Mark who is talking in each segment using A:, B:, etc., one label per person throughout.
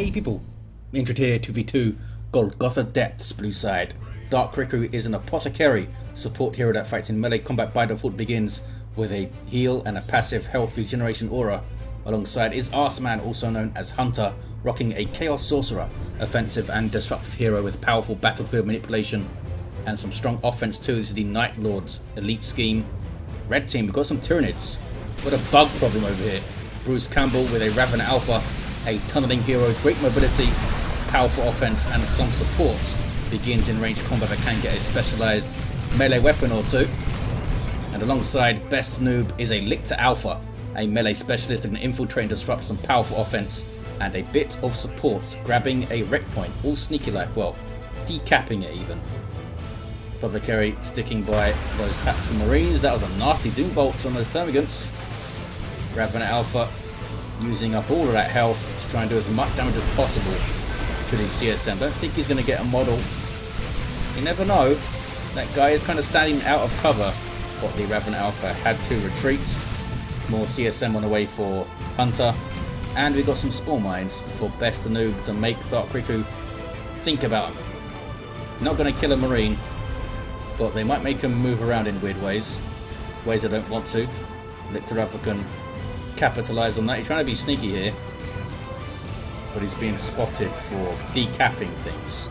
A: Hey people, Injured here 2v2, Golgotha Depths, blue side. Dark Riku is an Apothecary, support hero that fights in melee combat by default, begins with a heal and a passive health regeneration aura. Alongside is Arseman, also known as Hunter, rocking a Chaos Sorcerer, offensive and disruptive hero with powerful battlefield manipulation and some strong offense too. This is the Night Lord's elite scheme. Red team, we've got some Tyranids. What a bug problem over here. Bruce Campbell with a Raven Alpha, a tunneling hero, great mobility, powerful offense and some support. Begins in range combat but can get a specialised melee weapon or two. And alongside BestN00b is a Lictor Alpha, a melee specialist that can infiltrate and disrupt some powerful offense and a bit of support, grabbing a wreck point, all sneaky like, well, decapping it even. Apothecary sticking by those tactical marines. That was a nasty doom bolts on those termagants. Raven Alpha using up all of that health to try and do as much damage as possible to the CSM. Don't think he's going to get a model. You never know. That guy is kind of standing out of cover, but the Raven Alpha had to retreat. More CSM on the way for Hunter. And we got some spawn mines for BestN00b to make Dark Riku think about him. Not going to kill a marine, but they might make him move around in weird ways. Ways I don't want to. Lictor Alpha can capitalise on that. He's trying to be sneaky here, but he's being spotted for decapping things.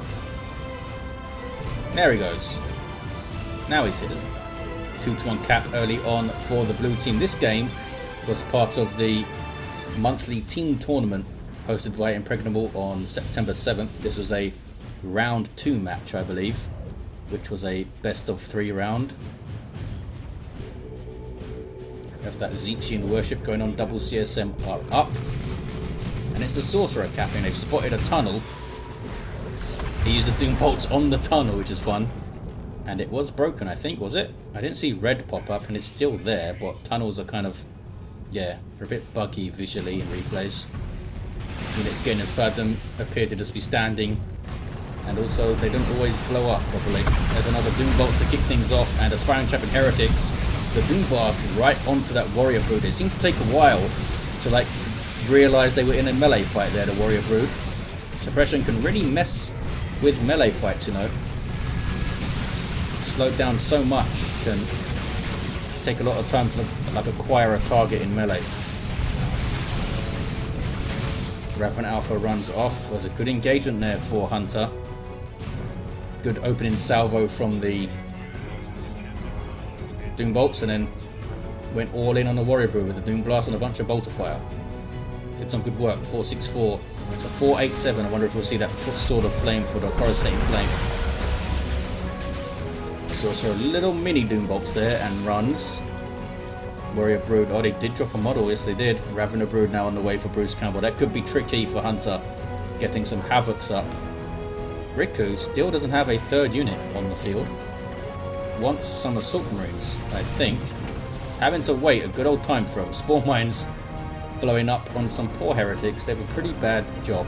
A: There he goes. Now he's hidden. 2-1 cap early on for the blue team. This game was part of the monthly team tournament hosted by Impregnable on September 7th. This was a round 2 match, I believe, which was a best of 3 round. There's that Zechian worship going on, double CSM are up. And it's a sorcerer capping. They've spotted a tunnel. He used the doom bolts on the tunnel, which is fun. And it was broken, I think, was it? I didn't see red pop up and it's still there, but tunnels are kind of, yeah, they're a bit buggy visually in replays. Units getting inside them appear to just be standing. And also, they don't always blow up properly. There's another doom bolts to kick things off, and Aspiring Champion Heretics. The doom blast right onto that warrior brood. It seemed to take a while to like realise they were in a melee fight there, the warrior brood. Suppression can really mess with melee fights, you know. Slowed down so much can take a lot of time to like acquire a target in melee. Raven Alpha runs off. There's a good engagement there for Hunter. Good opening salvo from the Doom Bolts, and then went all in on the Warrior Brew with the Doom Blast and a bunch of Bolter Fire. Did some good work. 464 to 487. I wonder if we'll see that Sword of Flame for the Coruscating Flame. So a little mini Doom Bolts there and runs. Warrior Brood. Oh, they did drop a model. Yes, they did. Ravener Brood now on the way for Bruce Campbell. That could be tricky for Hunter, getting some Havocs up. Riku still doesn't have a 3rd unit on the field. Wants some Assault Marines, I think. Having to wait a good old time for them. Spawn mines blowing up on some poor heretics. They have a pretty bad job.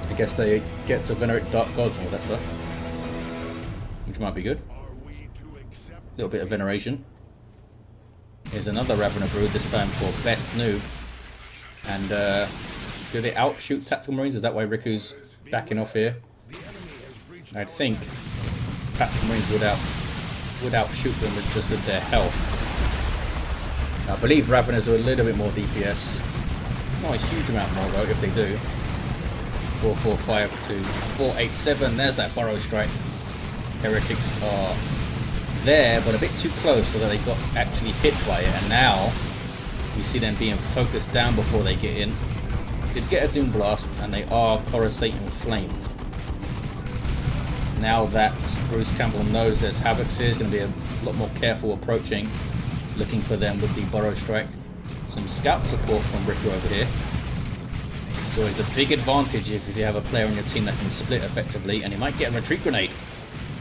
A: I guess they get to venerate dark gods and all that stuff, which might be good. A little bit of veneration. Here's another Ravener Brood, this time for BestN00b. And do they outshoot Tactical Marines? Is that why Riku's backing off here? I think Tactical Marines would outshoot them just with their health. I believe Raveners are a little bit more DPS. Not a huge amount more though, if they do. 445 to 487. There's that Burrow Strike. Heretics are there, but a bit too close so that they got actually hit by it. And now you see them being focused down before they get in. Did get a Doom Blast, and they are Coruscating Flamed. Now that Bruce Campbell knows there's Havocs here, he's going to be a lot more careful approaching, looking for them with the Burrow Strike. Some scout support from Riku over here. So it's a big advantage if you have a player on your team that can split effectively, and he might get a retreat grenade.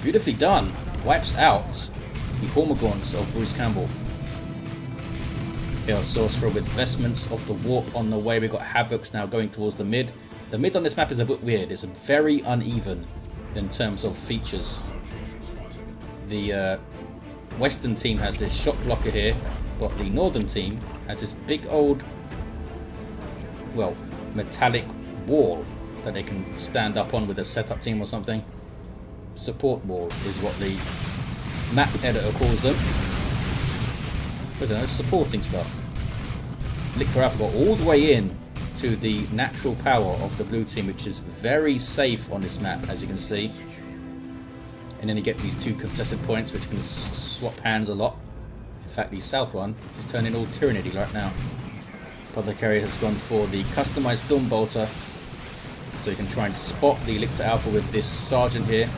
A: Beautifully done. Wipes out the Hormagaunts of Bruce Campbell. Chaos Sorcerer with Vestments of the Warp on the way. We've got Havocs now going towards the mid. The mid on this map is a bit weird. It's very uneven in terms of features. The Western team has this shot blocker here, but the Northern team has this big old, well, metallic wall that they can stand up on with a setup team or something. Support wall is what the map editor calls them. I don't know, supporting stuff. Lictor Alpha got all the way in to the natural power of the blue team, which is very safe on this map, as you can see. And then you get these 2 contested points, which can swap hands a lot. In fact, the south one is turning all Tyranid right now. Apothecary has gone for the customized Storm Bolter, so you can try and spot the Lictor Alpha with this Sergeant here,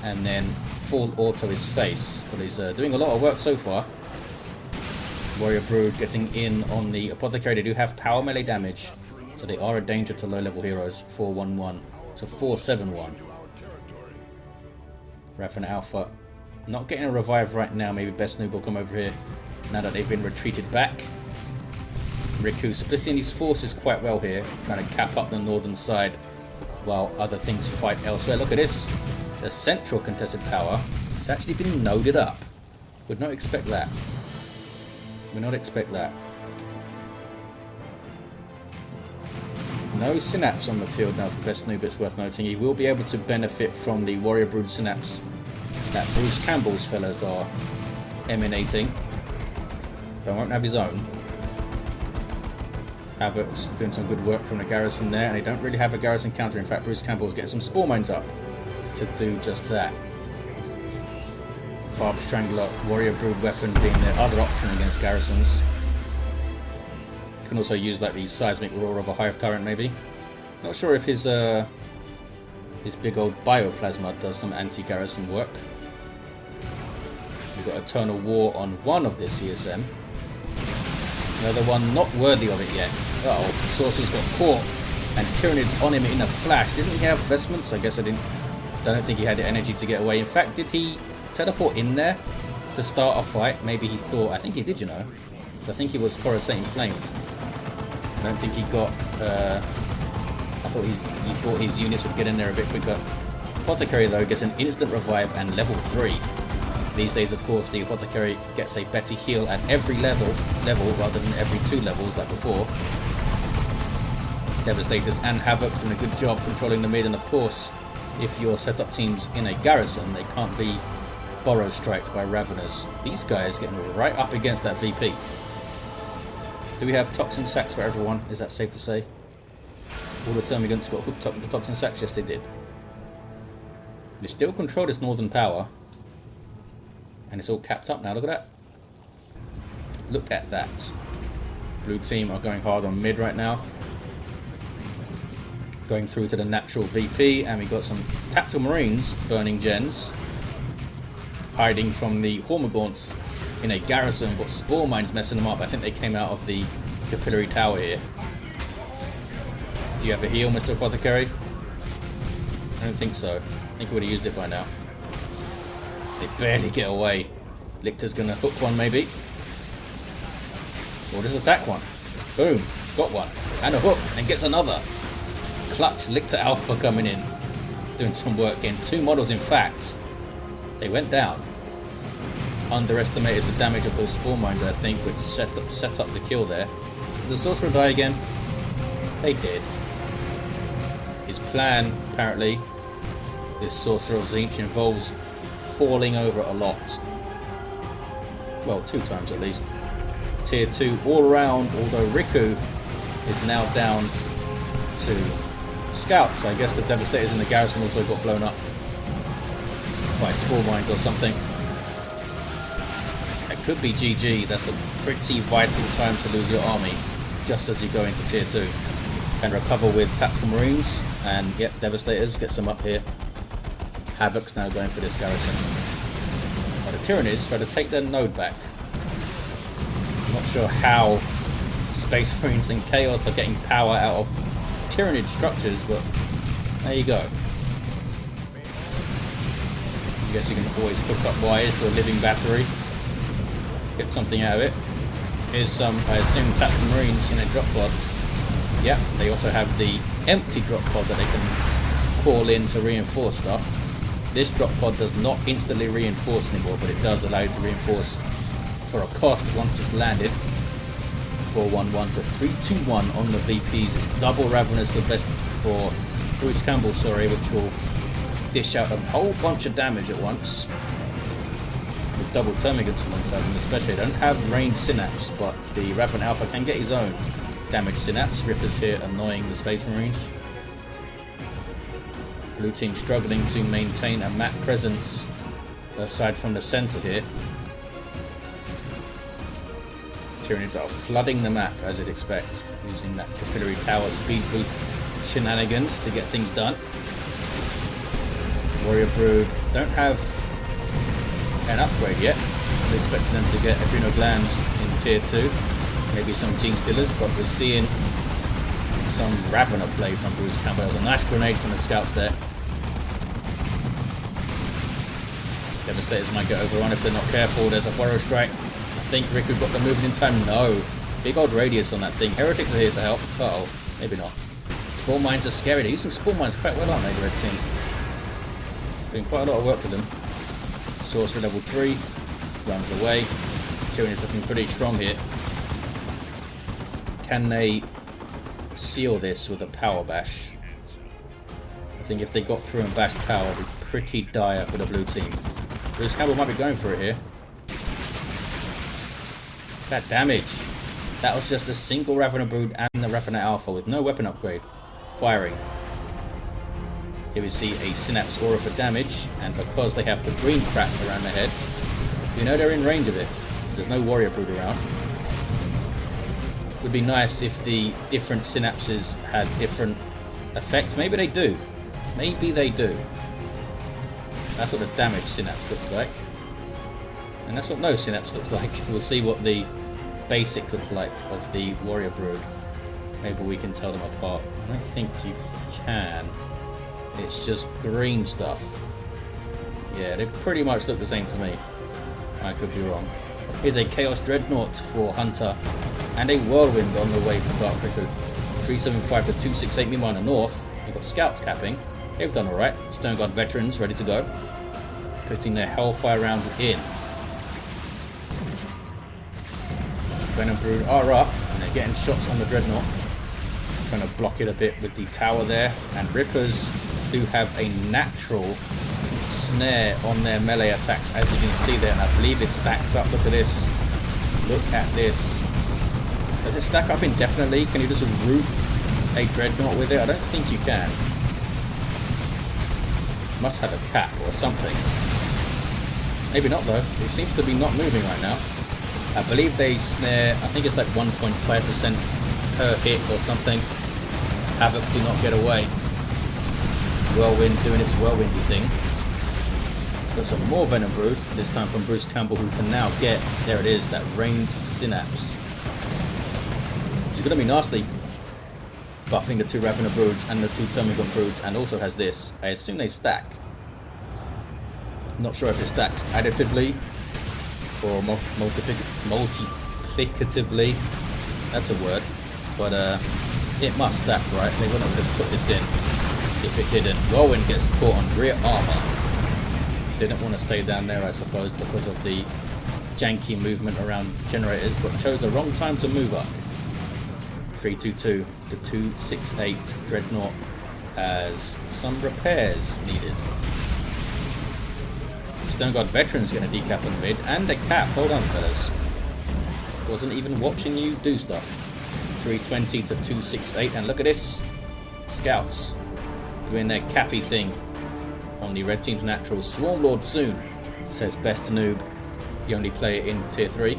A: and then full auto his face. But he's doing a lot of work so far. Warrior Brood getting in on the Apothecary. They do have power melee damage, so they are a danger to low-level heroes. 4-1-1 to 4-7-1. Raph and Alpha not getting a revive right now. Maybe BestN00b will come over here now that they've been retreated back. Riku splitting his forces quite well here, trying to cap up the northern side while other things fight elsewhere. Look at this. The central contested power has actually been noded up. Would not expect that. Would not expect that. No Synapse on the field now for BestN00b, it's worth noting. He will be able to benefit from the Warrior Brood Synapse that Bruce Campbell's fellas are emanating. But won't have his own. Havoc's doing some good work from the garrison there, and they don't really have a garrison counter. In fact, Bruce Campbell's getting some Spore Mines up to do just that. Barb Strangler, Warrior Brood weapon being their other option against garrisons. You can also use like the Seismic Roar of a Hive Tyrant maybe. Not sure if his big old Bioplasma does some anti-garrison work. We've got Eternal War on one of this CSM. The other one not worthy of it yet. Uh-oh, Sorcerer's got caught, and Tyranid's on him in a flash. Didn't he have vestments? I guess I don't think he had the energy to get away. In fact, did he teleport in there to start a fight? Maybe he thought. I think he did, you know. So I think he was Coruscant Flamed. I don't think he got. I thought he thought his units would get in there a bit quicker. Apothecary though gets an instant revive and level 3. These days, of course, the Apothecary gets a better heal at every level rather than every 2 levels like before. Devastators and Havoc's doing a good job controlling the mid, and of course, if your setup team's in a garrison, they can't be borrow striked by Raveners. These guys getting right up against that VP. Do we have Toxin Sacks for everyone? Is that safe to say? All the Termagants got hooked up with the Toxin Sacks? Yes, they did. They still control this northern power. And it's all capped up now, look at that. Look at that. Blue team are going hard on mid right now. Going through to the natural VP, and we got some Tactical Marines burning gens. Hiding from the Hormagaunts in a garrison, got Spore Mines messing them up. I think they came out of the Capillary Tower here. Do you have a heal, Mr. Apothecary? I don't think so. I think he would have used it by now. They barely get away. Lictor's gonna hook one maybe. Or just attack one. Boom. Got one. And a hook. And gets another. Clutch Lictor Alpha coming in. Doing some work in 2 models in fact. They went down. Underestimated the damage of those Spore Mines, I think, which set up the kill there. Did the Sorcerer die again? They did. His plan, apparently, this Sorcerer of Tzeentch involves falling over a lot. Well, 2 times at least. Tier 2 all around, although Riku is now down to scouts. I guess the Devastators in the garrison also got blown up by Spore Mines or something. That could be GG. That's a pretty vital time to lose your army just as you go into tier 2. And recover with Tactical Marines, and yep, Devastators gets them up here. Havoc's now going for this garrison. But the Tyranids try to take their node back. I'm not sure how Space Marines and Chaos are getting power out of Tyranid structures, but there you go. I guess you can always hook up wires to a living battery. Get something out of it. Here's some, I assume, Tactical Marines in a drop pod. Yep, they also have the empty drop pod that they can call in to reinforce stuff. This drop pod does not instantly reinforce anymore, but it does allow you to reinforce for a cost once it's landed. 4-1-1 to 3-2-1 on the VPs. It's double Ravenous the best for Bruce Campbell, sorry, which will dish out a whole bunch of damage at once. With double Termagants alongside them especially. They don't have ranged Synapse, but the Raven Alpha can get his own damage Synapse. Ripper's here annoying the Space Marines. Blue team struggling to maintain a map presence aside from the center here. Tyranids are flooding the map as you'd expect, using that capillary power speed boost shenanigans to get things done. Warrior Brood don't have an upgrade yet. I was expecting them to get Adrenal Glands in tier 2, maybe some Gene Stealers, but we're seeing some Ravener play from Bruce Campbell. There's a nice grenade from the scouts there. Devastators might get overrun if they're not careful. There's a Burrow Strike. I think Riku got the movement in time. No. Big old radius on that thing. Heretics are here to help. Uh-oh. Maybe not. Spawn Mines are scary. They're using Spawn Mines quite well, aren't they, the red team? Doing quite a lot of work with them. Sorcerer level 3. Runs away. Tyranid is looking pretty strong here. Can they seal this with a Power Bash? I think if they got through and bashed power, it would be pretty dire for the blue team. Bruce Campbell might be going for it here. That damage. That was just a single Ravener Brood and the Ravener Alpha with no weapon upgrade. Firing. Here we see a Synapse Aura for damage, and because they have the green crap around their head, we know they're in range of it. There's no Warrior Brood around. It would be nice if the different Synapses had different effects. Maybe they do. Maybe they do. That's what the damage Synapse looks like. And that's what no Synapse looks like. We'll see what the basic look like of the Warrior Brood. Maybe we can tell them apart. I don't think you can. It's just green stuff. Yeah, they pretty much look the same to me. I could be wrong. Here's a Chaos Dreadnought for Hunter and a Whirlwind on the way for Dark Riku. 375 to 268. Meanwhile, in the north, you've got Scouts capping. They've done alright. Stone Guard veterans ready to go. Putting their Hellfire rounds in. Venom Brood are up, and they're getting shots on the Dreadnought. Trying to block it a bit with the tower there. And Rippers do have a natural snare on their melee attacks, as you can see there, and I believe it stacks up. Look at this. Look at this. Does it stack up indefinitely? Can you just root a Dreadnought with it? I don't think you can. Must have a cap or something. Maybe not though. It seems to be not moving right now. I believe they snare, I think it's like 1.5% per hit or something. Havocs do not get away. Whirlwind doing its whirlwindy thing. Got some more Venom Brood, this time from Bruce Campbell, who can now get, there it is, that ranged Synapse. Which is going to be nasty. Buffing the 2 Ravener Broods and the 2 Termagant Broods, and also has this. I assume they stack. Not sure if it stacks additively or multiplicatively. That's a word. But it must stack, right? They wouldn't have just put this in if it didn't. Whirlwind gets caught on rear armor. Didn't want to stay down there, I suppose, because of the janky movement around generators, but chose the wrong time to move up. 322 to 268 Dreadnought has some repairs needed. Stone Guard veterans going to decap on the mid, and a cap. Hold on, fellas. Wasn't even watching you do stuff. 320 to 268, and look at this. Scouts doing their cappy thing on the red team's natural. Swarm Lord soon, says BestN00b, the only player in tier 3.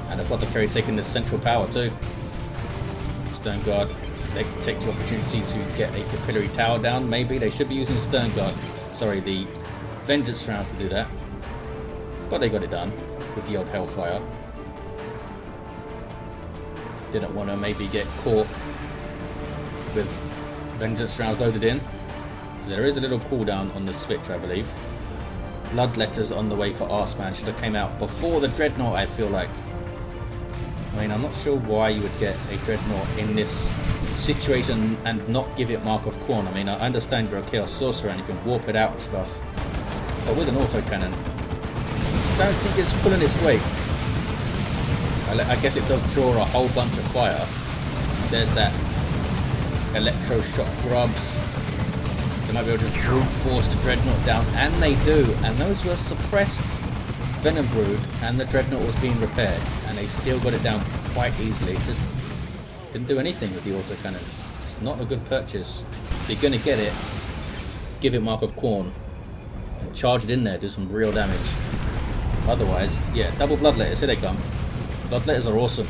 A: And Apothecary taking the central power too. Stone Guard, they take the opportunity to get a capillary tower down. Maybe they should be using Stone Guard. Sorry, the Vengeance rounds to do that. But they got it done with the old Hellfire. Didn't want to maybe get caught with Vengeance rounds loaded in. So there is a little cooldown on the switch, I believe. Bloodletters on the way for Arseman. Should have came out before the Dreadnought, I feel like. I mean, I'm not sure why you would get a Dreadnought in this situation and not give it Mark of Khorne. I mean, I understand you're a Chaos Sorcerer and you can warp it out and stuff. But with an autocannon, I don't think it's pulling its weight. I guess it does draw a whole bunch of fire. There's that electroshock grubs. They might be able to just brute force the Dreadnought down, and they do. And those were suppressed Venom Brood, and the Dreadnought was being repaired, and they still got it down quite easily. It just didn't do anything with the autocannon. It's not a good purchase. If you're going to get it, give it Mark of Khorne and charge it in there, do some real damage. Otherwise, yeah, double Bloodletters, here they come. Bloodletters are awesome.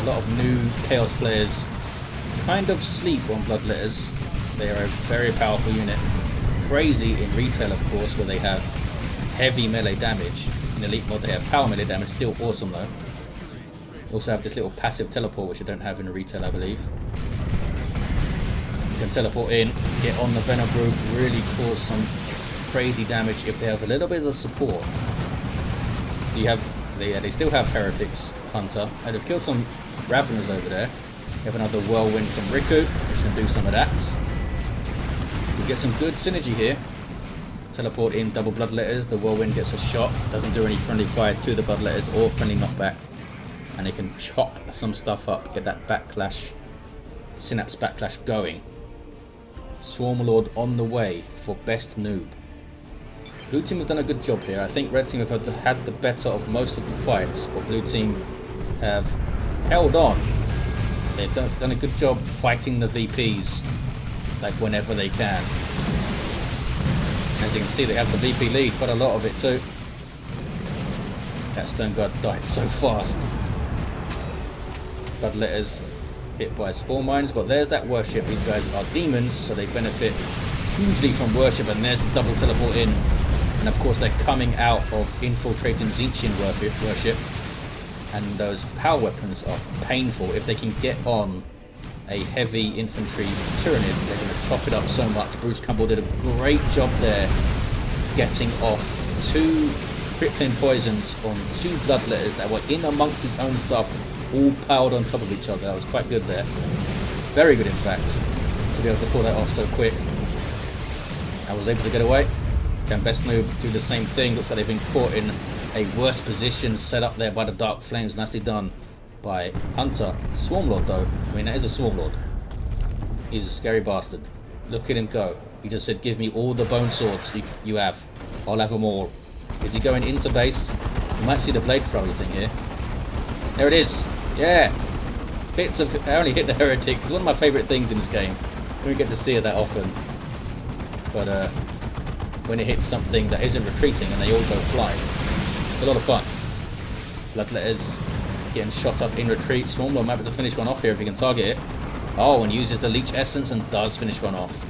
A: A lot of new Chaos players kind of sleep on Bloodletters. They are a very powerful unit. Crazy in retail, of course, where they have heavy melee damage. In Elite mode they have power melee damage, still awesome though. They also have this little passive teleport, which I don't have in retail, I believe. You can teleport in, get on the Venom Brood, really cause some crazy damage if they have a little bit of support. They still have Heretics Hunter, and they've killed some Raveners over there. You have another Whirlwind from Riku, which can do some of that. You get some good synergy here. Teleport in double Bloodletters, the Whirlwind gets a shot, doesn't do any friendly fire to the Bloodletters or friendly knockback, and they can chop some stuff up, get that backlash, Synapse backlash going. Swarmlord on the way for BestN00b. Blue team have done a good job here. I think red team have had the better of most of the fights, but blue team have held on. They've done a good job fighting the VPs, like whenever they can. As you can see, they have the VP lead, quite a lot of it too. That Stone Guard died so fast. Bloodletters hit by Spore Mines, but there's that Worship. These guys are demons, so they benefit hugely from Worship, and there's the double teleport in. And of course, they're coming out of infiltrating Tzeentchian Worship, and those power weapons are painful. If they can get on a heavy infantry Tyranid, they're going to chop it up so much. Bruce Campbell did a great job there, getting off 2 crippling poisons on 2 Bloodletters that were in amongst his own stuff, all piled on top of each other. That was quite good there. Very good, in fact, to be able to pull that off so quick. I was able to get away. Can BestN00b do the same thing? Looks like they've been caught in a worse position, set up there by the Dark Flames. Nicely done by Hunter. Swarmlord though, I mean, that is a Swarmlord. He's a scary bastard. Look at him go. He just said, give me all the bone swords you have. I'll have them all. Is he going into base? You might see the blade thrower thing here. There it is. Yeah. Bits of... I only hit the Heretics. It's one of my favourite things in this game. We don't get to see it that often. But when it hits something that isn't retreating and they all go flying, it's a lot of fun. Bloodletters getting shot up in retreat. Swarmlord might be able to finish one off here if he can target it. Oh, and uses the Leech Essence and does finish one off.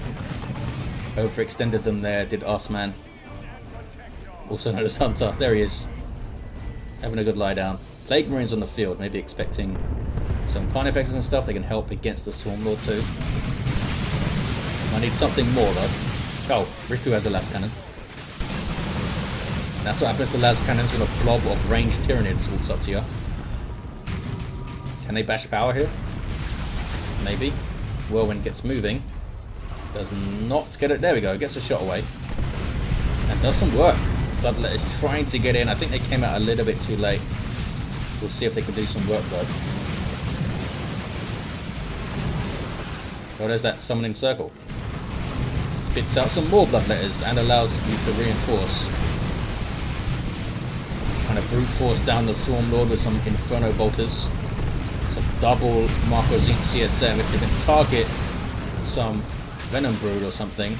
A: Overextended them there, did Arsman. Also known as Hunter. There he is. Having a good lie down. Plague Marines on the field, maybe expecting some Carnifexes and stuff. They can help against the Swarmlord too. I need something more though. Oh, Riku has a las cannon. That's what happens to las cannons when a blob of ranged Tyranids walks up to you. Can they bash power here? Maybe. Whirlwind gets moving. Does not get it. There we go. Gets a shot away. And does some work. Bloodlet is trying to get in. I think they came out a little bit too late. We'll see if they can do some work though. Oh, there's that summoning circle. Spits out some more Bloodletters and allows you to reinforce. Trying to brute force down the Swarmlord with some Inferno Bolters. Some double Marco Zinc CSM. If you can target some Venom Brood or something,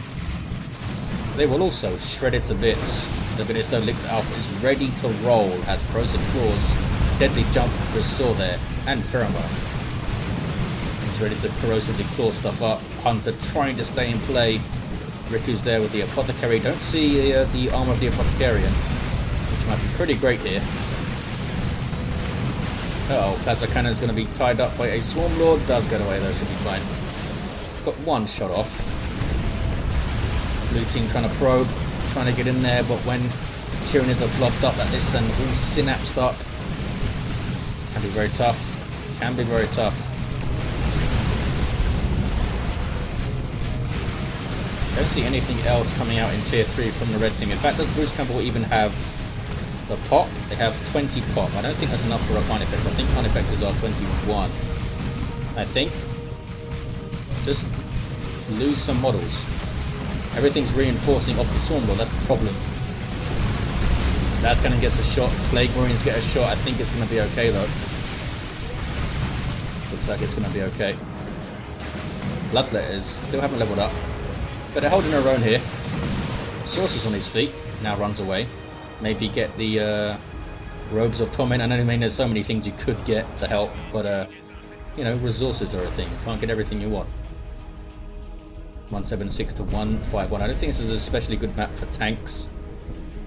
A: they will also shred it to bits. The Binisto Lictor Alpha is ready to roll. Has Corrosive Claws, Deadly Jump, just saw there, and Pheromone. He's ready to corrosively claw stuff up. Hunter trying to stay in play. Riku's there with the Apothecary. Don't see the armor of the Apothecarian, which might be pretty great here. Uh-oh, Plasma Cannon's going to be tied up by a Swarmlord. Does get away though, should be fine. Got one shot off. Blue team trying to probe, trying to get in there, but when Tyranids are blobbed up like this and all synapsed up, can be very tough. Can be very tough. Don't see anything else coming out in tier 3 from the red team. In fact, does Bruce Campbell even have The pop, they have 20 pop. I don't think that's enough for a Carnifex. I think Carnifexes are 21. I think. Just lose some models. Everything's reinforcing off the Swarm Lord, that's the problem. That's going to get a shot. Plague Marines get a shot. I think it's going to be okay though. Looks like it's going to be okay. Bloodletters still haven't leveled up, but they're holding their own here. Sorcerer's on his feet, now runs away. Maybe get the Robes of Torment. I mean, there's so many things you could get to help, but you know, resources are a thing. You can't get everything you want. 176 to 151. I don't think this is an especially good map for tanks.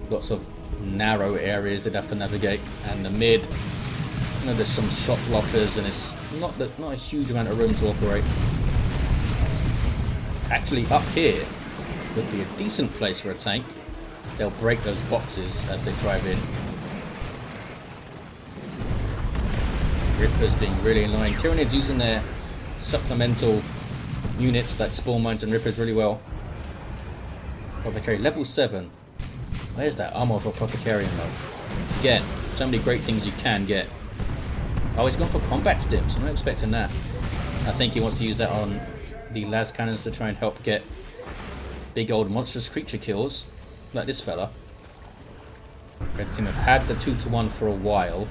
A: Lots of narrow areas they'd have to navigate, and the mid, you know, there's some shot blockers, and it's not a huge amount of room to operate. Actually, up here would be a decent place for a tank. They'll break those boxes as they drive in. Rippers being really annoying. Tyranids using their supplemental units like Spawn Mines and Rippers really well. Apothecary level 7. Where's that armor of Apothecarian though? Again, so many great things you can get. Oh, he's gone for combat stims. I'm not expecting that. I think he wants to use that on the las cannons to try and help get big old monstrous creature kills, like this fella. Red team have had the 2-to-1 for a while.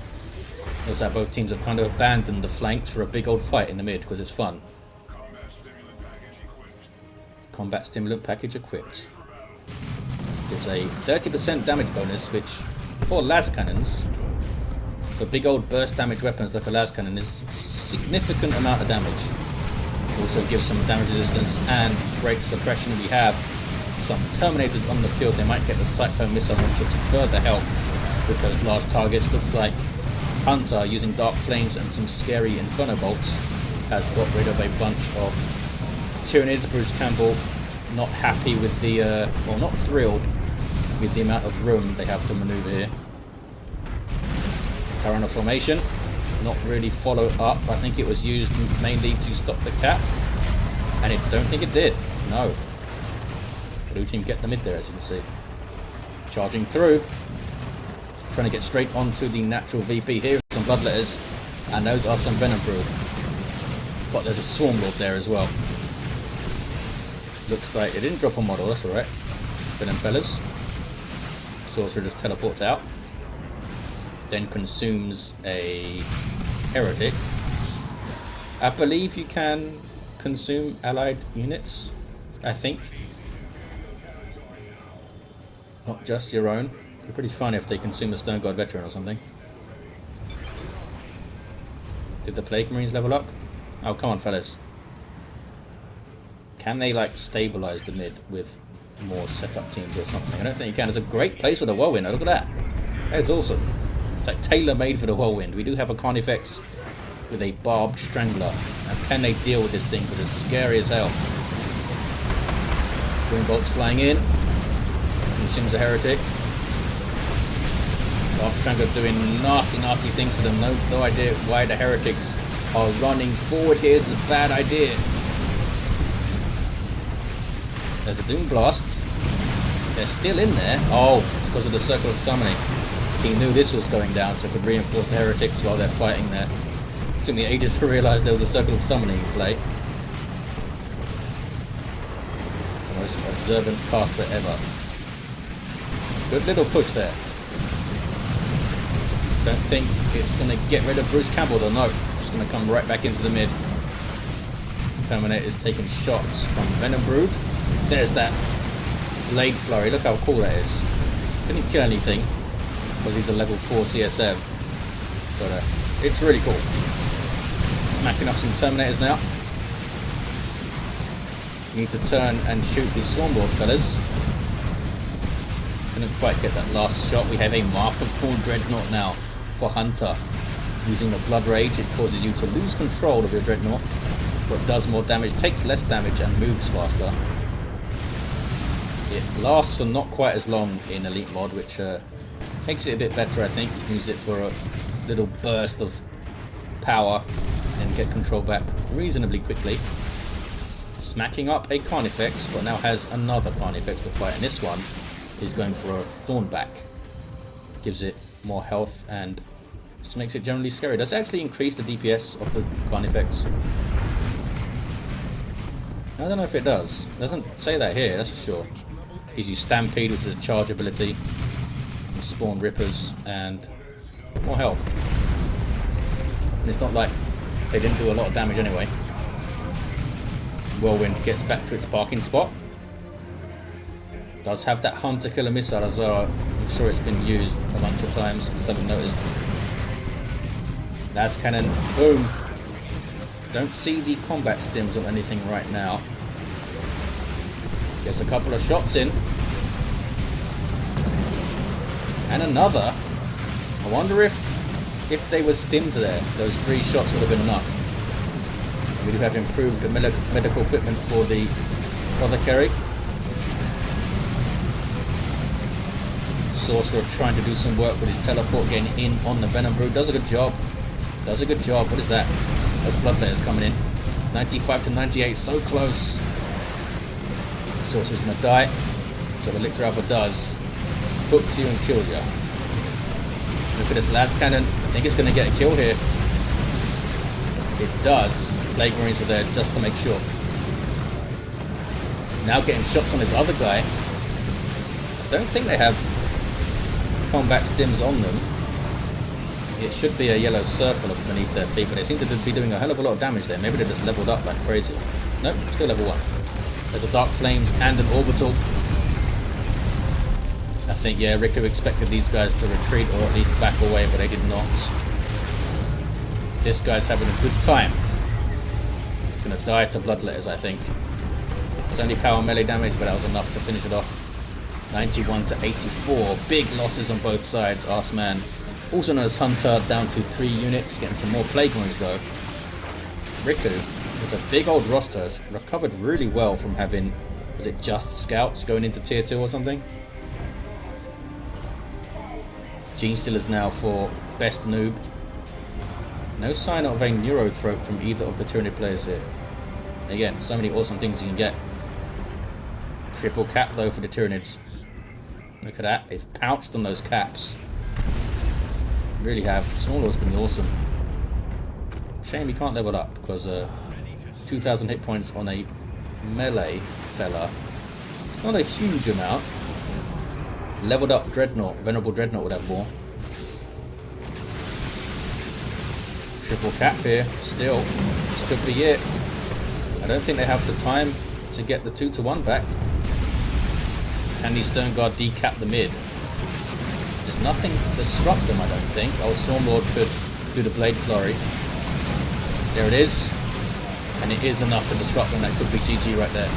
A: Looks like both teams have kind of abandoned the flanks for a big old fight in the mid because it's fun. Combat stimulant package equipped. Gives a 30% damage bonus, which for las cannons, for big old burst damage weapons like a las cannon, is a significant amount of damage. Also gives some damage resistance and break suppression. We have some Terminators on the field. They might get the Cyclone Missile Launcher to further help with those large targets. Looks like Hunter, using Dark Flames and some scary Inferno Bolts, has got rid of a bunch of Tyranids. Bruce Campbell not happy with the, well, not thrilled with the amount of room they have to maneuver here. Tyranid formation, not really followed up. I think it was used mainly to stop the cap, and I don't think it did. No. Blue team get the mid there, as you can see. Charging through, trying to get straight onto the natural VP. Here are some Bloodletters, and those are some Venom Brood. But there's a Swarm Lord there as well. Looks like it didn't drop a model, that's alright. Venom fellas. Sorcerer just teleports out. Then consumes a Heretic. I believe you can consume allied units, I think. Not just your own. It'd be pretty fun if they consume a Stone God Veteran or something. Did the Plague Marines level up? Oh, come on, fellas. Can they, like, stabilize the mid with more setup teams or something? I don't think you can. It's a great place for the Whirlwind. Look at that. That is awesome. It's like tailor-made for the Whirlwind. We do have a Carnifex with a Barbed Strangler. And can they deal with this thing? Because it's scary as hell. Green bolts flying in. Consumes a Heretic. Barbed Strangler doing nasty, nasty things to them. No idea why the Heretics are running forward here. This is a bad idea. There's a Doom Blast. They're still in there. Oh, it's because of the Circle of Summoning. He knew this was going down, so could reinforce the Heretics while they're fighting there. It took me ages to realise there was a Circle of Summoning in play. The most observant caster ever. Good little push there. Don't think it's going to get rid of Bruce Campbell though, no. Just going to come right back into the mid. Terminator's taking shots from Venom Brood. There's that Blade Flurry. Look how cool that is. Didn't kill anything because he's a level 4 CSM. But it's really cool. Smacking up some Terminators now. Need to turn and shoot the Swarmlord fellas. Couldn't quite get that last shot. We have a Mark of Corn Dreadnought now for Hunter. Using the Blood Rage, it causes you to lose control of your Dreadnought, but does more damage, takes less damage, and moves faster. It lasts for not quite as long in Elite Mod, which makes it a bit better, I think. You can use it for a little burst of power and get control back reasonably quickly. Smacking up a Carnifex, but now has another Carnifex to fight, and this one is going for a Thornback. Gives it more health and just makes it generally scary. Does it actually increase the DPS of the Karn effects? I don't know if it does. It doesn't say that here, that's for sure. Gives you Stampede, which is a charge ability. You spawn Rippers and more health. And it's not like they didn't do a lot of damage anyway. Whirlwind gets back to its parking spot. Does have that Hunter Killer missile as well. I'm sure it's been used a bunch of times, as I've noticed. Las Cannon, boom. Don't see the combat stims or anything right now. Gets a couple of shots in. And another. I wonder if they were stimmed there, those 3 shots would have been enough. We do have improved medical equipment for the Apothecary. Sorcerer trying to do some work with his teleport, getting in on the Venom Brew. Does a good job. Does a good job. What is that? Those Bloodletters coming in. 95 to 98, so close. Sorcerer's gonna die. So the Lictor Alpha does. Hooks you and kills you. Look at this Las Cannon. I think it's gonna get a kill here. It does. Plague Marines were there just to make sure. Now getting shots on this other guy. I don't think they have combat stims on them. It should be a yellow circle beneath their feet, but they seem to be doing a hell of a lot of damage there. Maybe they just leveled up like crazy. Nope, still level 1. There's a Dark Flames and an Orbital. I think, yeah, Riku expected these guys to retreat or at least back away, but they did not. This guy's having a good time. Gonna die to Bloodletters, I think. It's only power melee damage, but that was enough to finish it off. 91 to 84. Big losses on both sides. Arsman, also known as Hunter, down to 3 units. Getting some more Plague Marines though. Riku, with a big old roster, has recovered really well from having, was it just Scouts going into tier 2 or something? Gene Stealers now for BestN00b. No sign of a Neurothroat from either of the Tyranid players here. Again, so many awesome things you can get. Triple cap though for the Tyranids. Look at that, they've pounced on those caps. Really have. Smallord's been awesome. Shame he can't level up because 2,000 hit points on a melee fella. It's not a huge amount. Leveled up Dreadnought, Venerable Dreadnought would have more. Triple cap here, still. This could be it. I don't think they have the time to get the 2-to-1 back. Can the Stone Guard decap the mid? There's nothing to disrupt them, I don't think. Oh, Stormlord could do the Blade Flurry. There it is. And it is enough to disrupt them. That could be GG right there.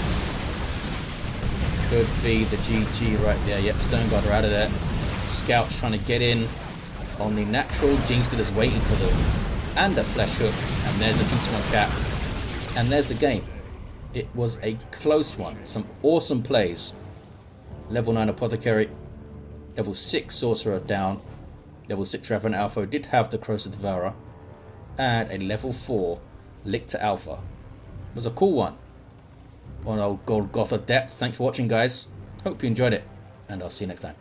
A: Could be the GG right there. Yep, Stone Guard are out of there. Scouts trying to get in on the natural. Gene Stealer's waiting for them. And a Flesh Hook. And there's the 2-to-1 cap. And there's the game. It was a close one. Some awesome plays. Level 9 Apothecary. Level 6 Sorcerer down. Level 6 Revenant Alpha did have the Corrosive Devourer. And a level 4 Lictor Alpha. It was a cool one. On old Golgotha Depths. Thanks for watching, guys. Hope you enjoyed it. And I'll see you next time.